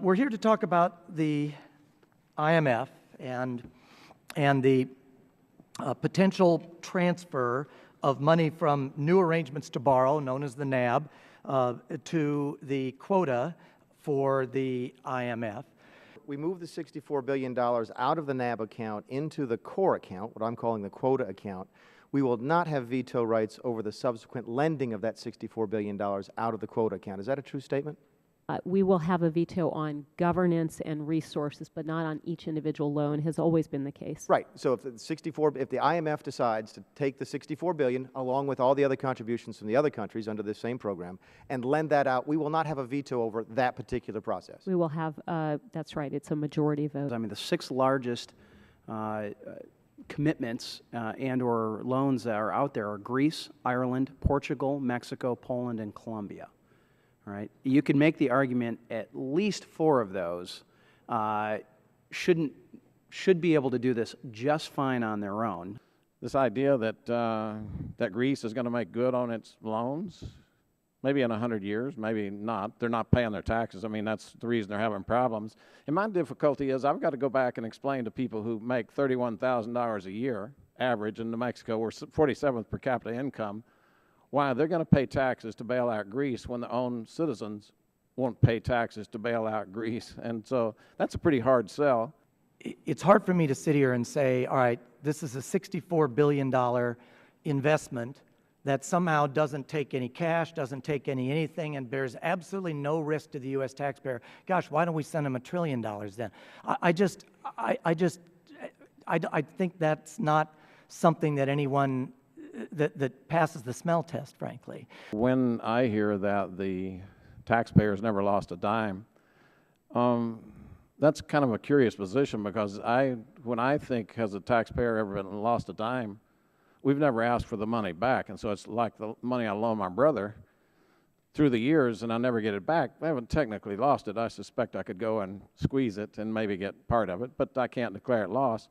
We're here to talk about the IMF and the potential transfer of money from new arrangements to borrow, known as the NAB, to the quota for the IMF. We move the $64 billion out of the NAB account into the core account, what I'm calling the quota account. We will not have veto rights over the subsequent lending of that $64 billion out of the quota account. Is that a true statement? We will have a veto on governance and resources, but not on each individual loan, has always been the case. Right. So if the IMF decides to take the $64 billion along with all the other contributions from the other countries under this same program and lend that out, we will not have a veto over that particular process. We will have, that's right, it's a majority vote. I mean, the 6 largest commitments and or loans that are out there are Greece, Ireland, Portugal, Mexico, Poland, and Colombia. All right. You can make the argument at least 4 of those should be able to do this just fine on their own. This idea that that Greece is going to make good on its loans, maybe in 100 years, maybe not. They're not paying their taxes. I mean, that's the reason they're having problems. And my difficulty is I've got to go back and explain to people who make $31,000 a year average in New Mexico, we're 47th per capita income, why they're going to pay taxes to bail out Greece when their own citizens won't pay taxes to bail out Greece. And so that's a pretty hard sell. It's hard for me to sit here and say, all right, this is a $64 billion investment that somehow doesn't take any cash, doesn't take anything, and bears absolutely no risk to the U.S. taxpayer. Gosh, why don't we send them $1 trillion then? I think that's not something that anyone that passes the smell test, frankly. When I hear that the taxpayers never lost a dime, that's kind of a curious position, because when I think, has a taxpayer ever lost a dime, we've never asked for the money back. And so it's like the money I loan my brother through the years and I never get it back. I haven't technically lost it. I suspect I could go and squeeze it and maybe get part of it, but I can't declare it lost.